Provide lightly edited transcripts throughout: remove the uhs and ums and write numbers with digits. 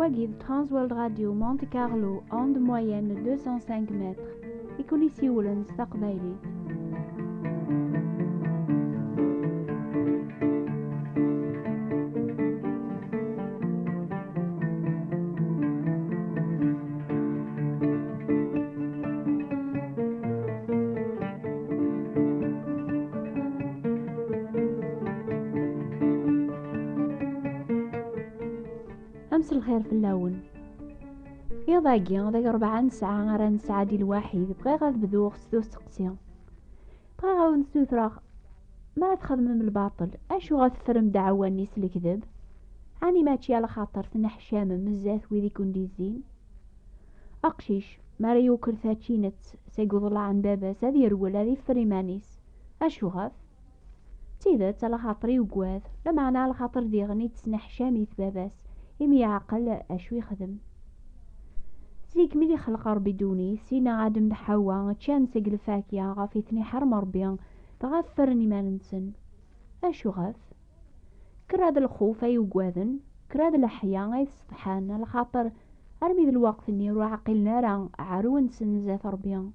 Wagid Transworld Radio Monte Carlo onde moyenne 205 mètres. إكونيسي ولنز تقبايلي. أمس الخير في اللون يضاقي ذاك 4 ساعة غير نسعى ديال الواحد بغي غاد بدوغ سدو سقسي بغي غاو نسوثرا ما تخدم من الباطل اشو غتفرم دعوة النيس الكذب عاني ماشي على خاطر تنح شامم مزاث ويدي كون ديزين اقشيش ماريو كرثاتشينت سيقوض الله عن باباس هذي يرول هذي فريمانيس اشو غاف تيدات على خاطري وقواذ لما انا على خاطر ديغني تسنح شامي باباس يمي عقل اشو يخدم زيك ملي خلق ربي دوني سينا عادم بحوا تشان سقل فاكيا غافيتني حرم ربيان تغفرني ما ننسن اشو غاف كراد الخوف اي وقواذن كراد الحياة اي السطحان الخاطر ارمي ذا الوقت اني روح عقلنا راه عارو نسن زات ربيان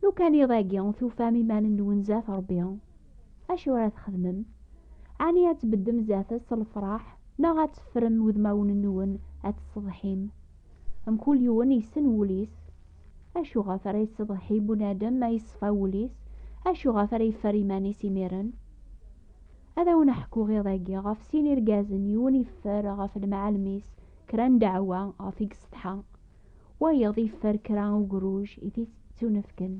لو كان يضاقيان ثو فامي ما ننون زات ربيان اشو راه تخدمم عني تبدم زاتس الفراح لا غتفرم وذماون النون اتصضحيم ام كل يوم يسن وليس اشو غفر يصضحي بنادم ما يصفى وليس اشو غفر يفريماني سيميرن هذا ونحكو غير ضاقي غف سيني رقازن يوني يفر غف المعلميس كران دعوة غفيق سطحا ويضيف فر كران وقروج إذي تنفكن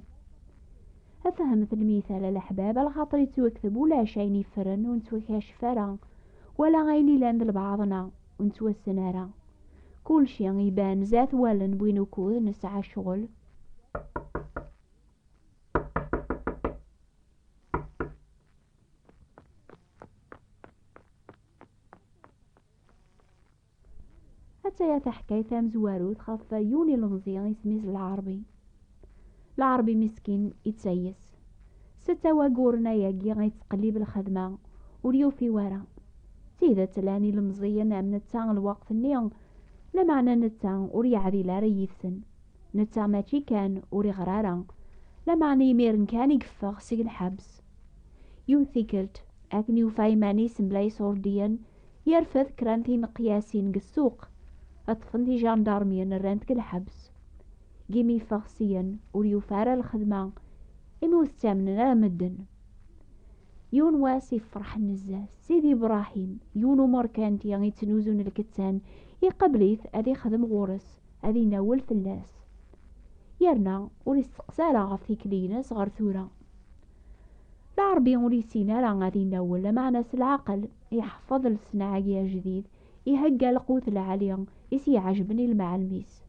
أفهمت المثال الأحباب الخاطر يتوكثب ولا شيء يفرن ونتوكاش فرا ولا غيني لاند لبعضنا ونتوسنارا كل شيء يبان زات والن بوينو كود نسعى شغل حتى يتحكي ثام زوارو تخاف يوني المزيان يسميز العربي مسكين يتسيس 6 واقورنا ياقي غيتقلب الخدمة وليو في ورا سيدة تلاني المزيان من التان الوقت النيون لا معنى نتا وري عذي لا ريثسن نتا ماشي كان وري غرارا لا معنى يميرن كان يقفغ سيق الحبس يوثيكلت اكني وفايماني سمبلاي صورديا يرفض كرانتي مقياسين قسوق اطفنتي جاندارميا الرانتك الحبس جيمي فغسيا وريو فارا الخدمة امي وستامننا مدن يون واسي فرح النزاز سيدي ابراهيم يونو ماركانتي يعني تنوزون الكتان يقبليث اذي خدم غورس اذي ناول فلاس يرنا وريستقسالا غفي كليناس غير ثورا العربي وريسينا راه غادي ناول معنى العقل يحفظ الصناعية جديد يهقى القوت العالية يسي عجبني المعلميس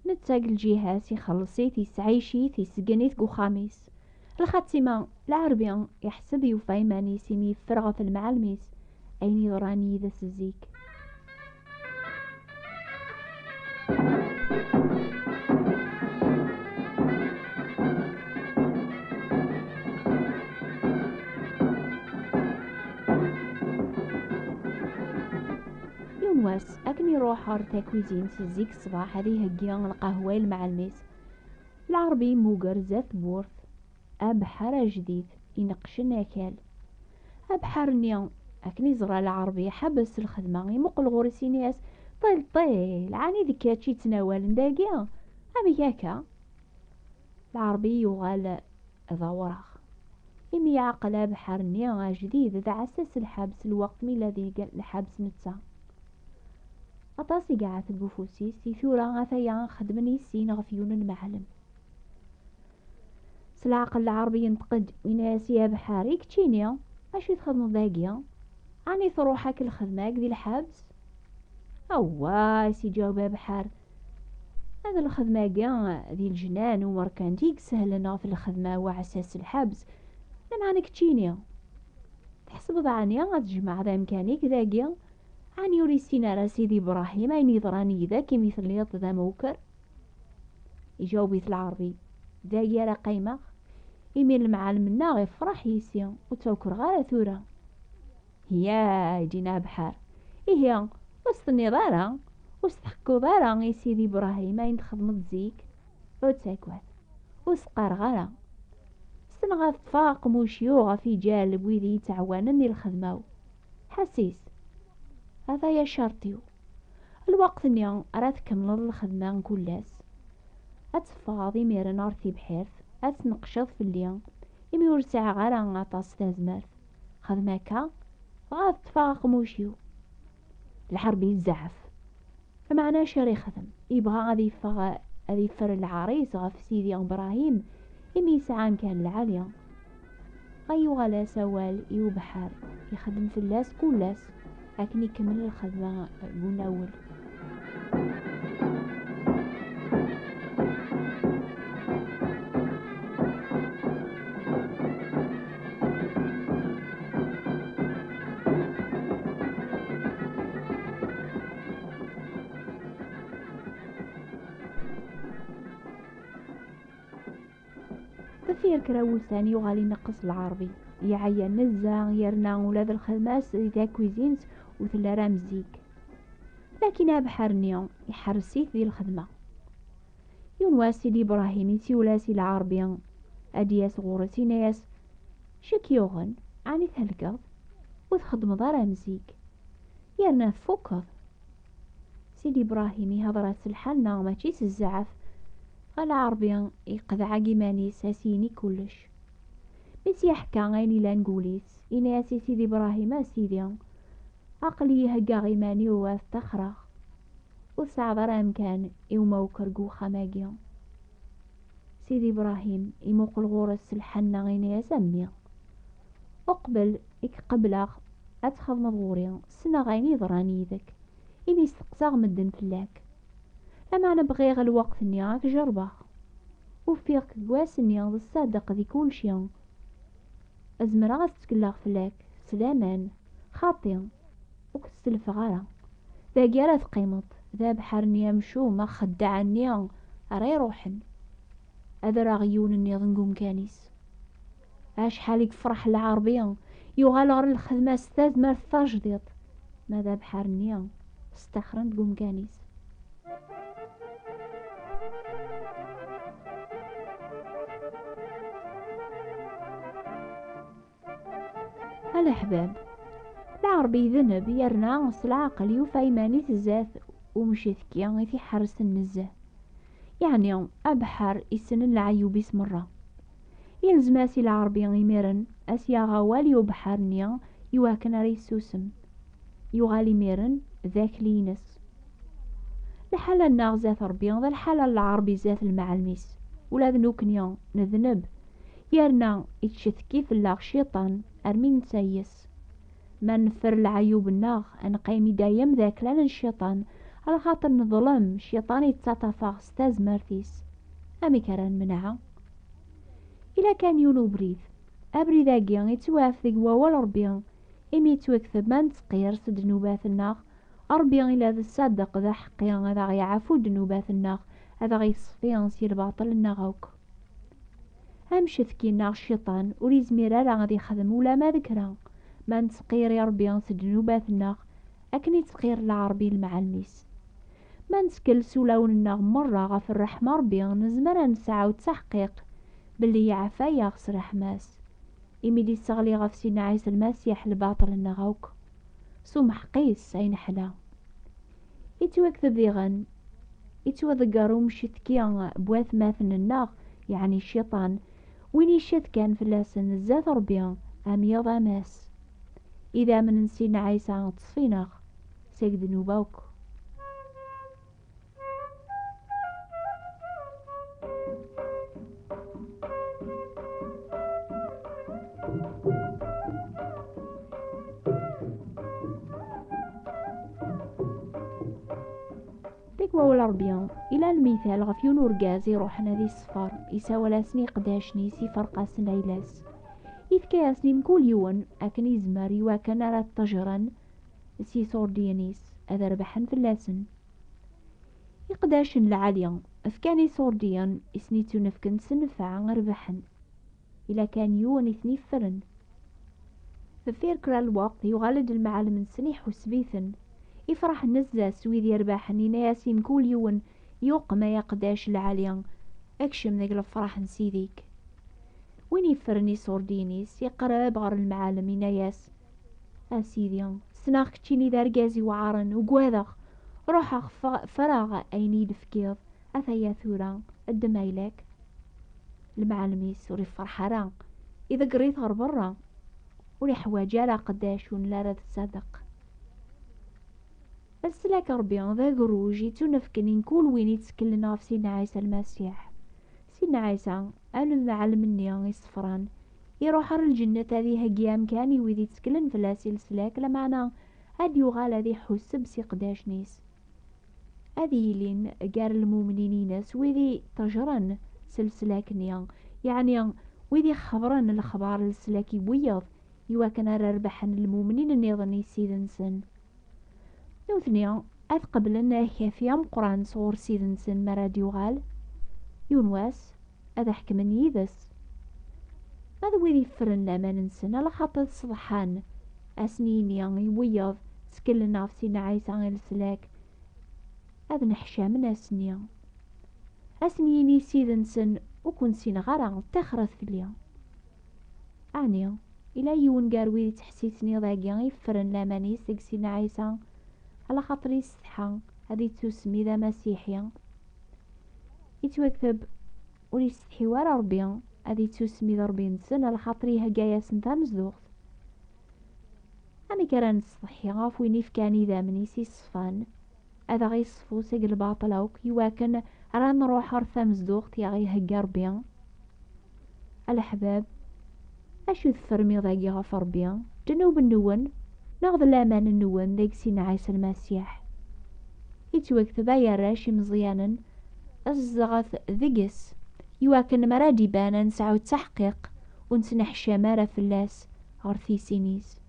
نتاق الجهاز يخلصيت يسعيشيت يسقنيت قو خاميس الخاتمة العربي يحسب يفايماني سيمي فرغة في المعلميس اين يراني ذا سزيك يونواس اكني روح هارتا كويزين سزيك الصباح هذه هقيان القهوة المعلميس العربي موقر زات بورث أبحر جديد ينقشن أكل أبحر نيون أكني زرع العربي حبس الخدمة يمقل غورسي ناس طيل عاني ذكاتشي تناول داقيا أمي هكا العربي يغال ضورخ إمي يعقل أبحر نيون جديد ذا عساس الحبس الوقت ميلادي الحبس نتسا أطاسي قاعد بوفوسيس يثورا غثيان خدمني سين غفيون المعلم العقل العربي ينتقد وناس يا بحاري كتشينيا اش تخدموا ذاقيا اني تروحك الخدمه ديال الحبس اوا سي جاوب بحار هذا الخدمه كاع ديال الجنان ومركانتيك سهلنا في الخدمه وعساس الحبس لما عنك تشينيا تحسب ضعنيا غتجمع ذا امكانيك ذاقيا اني يوريسينا راه سيدي ابراهيم اين ضراني ذا كي مثل ليط ذا موكر يجاوبيت العربي ذاقيا راه قايمه يمين المعلم لنا يفرح يسيا وتوكر غير ثورة هي يجينا بحار إيه وسط النظارة وستحكو ضارا يا سيدي إبراهيم أين تخدمت زيك وتساكوات وسقار غالا سنغاف تفاق موشيو في جالب ويدي تعوانني الخدمة حسيس هذا يا شرطيو الوقت نيا راه تكمل الخدمة كلاس اتفاضي ميرن ارثي بحيرث اتنقشض في الليل يمي ورسع غالا عطاس تازمرث خدماكا غاف تفاق موشيو الحرب يزعف فمعنى شاري خدم يبغى غادي يفر العريس غاف سيدي ابراهيم يمي ساعان كان العالية غيو غلا سوال يو بحر يخدم في اللاس كلاس لكن يكمل الخدمة قلنا أول. تفير كراوساني يغالي نقص العربي يعيا نزا يرنا ولاد الخدماس ذا كويزينس وثلا رامزيك لكن بحرنيا يحرسيت ذي الخدمة ينواسي لإبراهيم يسيولاسي العربية أدياس غورتي ناس شكيوغن عني ثلقض وتخدم ضا رامزيك يرنا فوكض سيدي إبراهيم يهضر سلحالنا ماشي الزعف العربية يقذع جيماني ساسيني كلش بس يحكى غيني لا نقوليس إنا سيدي إبراهيم سيدي عقلي يهقى غيماني وواث تخرخ وسعى ضرام كان يوما وكرقو خماقيا سيدي إبراهيم يموق الغورس الحنة غيني سمي أقبل قبلغ أتخذ مضغوريا سنة غيني ضراني ذك إني استقصاغ مدن فلاك لما نبغي الوقت نياك جربه وفيق قواس نيا الصادق ذي كل شيء أزمرا تتكلاغ فلاك سلامان خاطيا وكتسلف غارة ذا جارة قيمط ذا بحر نيا مشومة خدع نيا راه روحن هذا راه غيون نيا ظنقوم كانيس اش حالك فرح العربية يغال غير الخدمة استاذ ما الثاجديط ماذا بحر نيا استخرن تقوم كانيس الأحباب العربي ذنب يرنا العقل يوفايماني تزاث ومشيثكيا في حرس النزه يعني أبحر السن العيوب مرة يلزم اسي العربي يميرن اسيا غوالي وبحر نيا يواكن ريسوسم يغالي ميرن ذاك لينس الحالة الناغ ذات ربيان ذا الحالة العربي ذات المعلميس ولا ذنوكنيا نذنب يرنا يتشثكي في اللاغ شيطان أرمين سايس ما نفر العيوب الناغ أن قيمي دايم ذاك لان الشيطان على خاطر نظلم الشيطان يتساطفاغ ستاز مارتيس أمي كران منعا إلا كان يونو بريد أبري ذاقيا يتواف ذي قواوال ربيان إمي يتوكثب ما نتقير سد نوبات الناغ أربيان إلا ذا الصدق ذا حقيا هذا غيعفو دنوبات الناغ هذا غيصفيان سير باطل الناغوك همشثكي الناغ الشيطان وليزمير لا غادي يخدم ولا ما ذكرها ما نتقير يا ربي سد نوبات الناغ أكني تقير العربي المعلميس ما نسكلسو لون الناغ مرة غف الرحمة ربي نزمر نسعى وتحقيق باللي يعفا يغسر حماس إميدي الصغلي غف سينا عيسى المسيح الباطل النغوك سمح قيس أين حلا يتوكث ذيغن يتوذقرو مشتكيا بواث ماثن الناغ يعني الشيطان وين يشت كان في اللسن الزاث ربيا أميض أماس إذا من نسينا عيسى تصفيناغ سيقد نوباوك ولا ربيان إلى المثال غفيون ورقاز يروحنا ذي الصفار يساوى لاسني قداشني سي فرقاس نايلاس يذكياسني مكل يون أكن يزمر يواكن على التجرن سي صورديانيس أذا ربحن في اللاسن يقداشن العالية أفكاني صورديان إسنيتو نفكن سنفع ربحن إلا كان يون إثني فرن ففير كرا الوقت يغالد المعلم سنيح وسبيثن يفرح نزاس ويدي يربح ناسين كل يوم يوق ما يقداش العالية اكشم ذاك الفرح نسيديك. وين يفرني صوردينيس يقرب غير المعالم يناياس اسيدي سناخ كتشيني دارجازي وعارن وقواذخ روح فراغ ايني دفكيض اثايا ثورا الدمايلك المعلميس وري فرحة راه اذا قريت غير برا ولي حواجة لا قداش لا راه تصدق السلاك ربي ذا قروجي تنفكنين كل وين يتسكلنا في سيدنا عيسى المسيح. سيدنا عيسى قال المعلم مني يصفران يروح الجنة هذه هقيام كان يويدي يتسكلن في السلاك لمعنى هاد يغال هذي حسب سي قداش نيس هذي لين قال المؤمنين ناس ويدي تجرن سلسلاك نيا يعني ويدي خبرن الأخبار السلاكي بويض يوا كان ربحن المؤمنين النظن يسيد نسن نوثنيا أثقبلن كافيا مقران صور سيد نسن مراد يغال يونواس هذا حكمن يدس هذا ويدي فرن لامان نسن على خاطر صبحان أسنين يويض سكلنا في سيدنا عيسى السلاك هذا نحشا من أسنيني سيد نسن وكون سين غرا تخرث في اليوم أعنيا إلا يون قاروي تحسيسني ضاقيا يفرن لاماني سيدنا عيسى على خاطر يستحى هذه تسمي ذا مسيحيا يتوكتب وليستحي ورا ربيا هذه تسمي ذا ربي نسن على خاطري هقايا سنتا مزدوغ أمي كران الصحي غاف ويني فكاني ذا مني سي صفان هذا غي صفو سيق الباطلوك يواكن ران نروح رثا مزدوغ تيغي هقا ربيا الأحباب أشو ثفرمي ذاقي غاف ربيا جنوب النون ناخذ الأمان النون ديك سينا عيسى المسيح يتوكتب يا راشي مزيانا الزغث ذقس يواكن مرادي بانا نسعو تحقيق ونسنح شمارة في اللاس غرثي سينيس.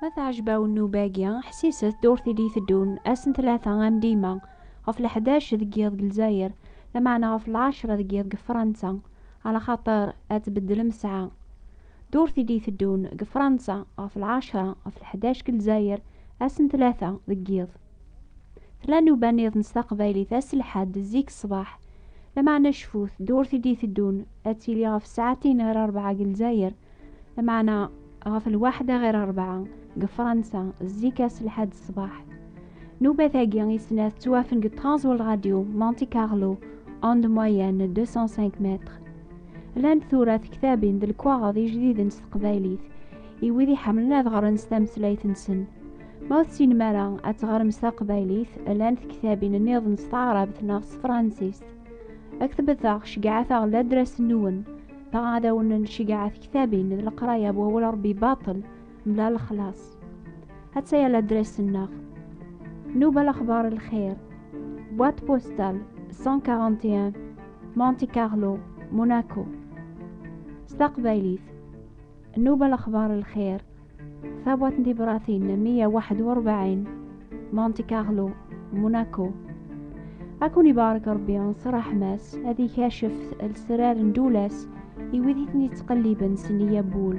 ما تعجبه النوباقيا حسيسة دورتي لي ثدون أسن 3 عام ديما غف 11 دقيقة الجزائر لمعنا غف 10 دقيقة فرنسا على خاطر أتبدل مسعى دورتي لي ثدون فرنسا غف 10 غف 11 الجزائر أسن 3 دقيقة 3 نوبانيض نستقبالي ثاس الحد زيك الصباح لمعنا شفوث دورتي لي ثدون أتيلي غف 2 غير 4 الجزائر لمعنا غف 1 غير 4 فرنسا زيكاس لحد الصباح نوبة ثاقيا يسناث توافن قطرانز والراديو مونتي كارلو اند موين 205 متر لان ثورات كتابين ذا الكواغاضي جديد نستقباليث يويدي حملنا ذغر نستمسليث نسن موت سينمارا أتغر مستقباليث لان كتابين النيض نستعرب نفس فرانسيس أكتب ثاغ شقعثاغ لادرس النون فغادا ونن شقعث كتابين ذا القرايا بوهو ربي باطل ملا الخلاص هاتسايا لادريس الناغ نوبة الأخبار الخير بوات بوستال 141 مونتي كارلو موناكو استقباليث نوبة الأخبار الخير ثابوت ديبراثين 141 مونتي كارلو موناكو أكوني بارك ربي نصر حماس هذي كاشف السرار ندولاس يوذيتني تقليبا سنية بول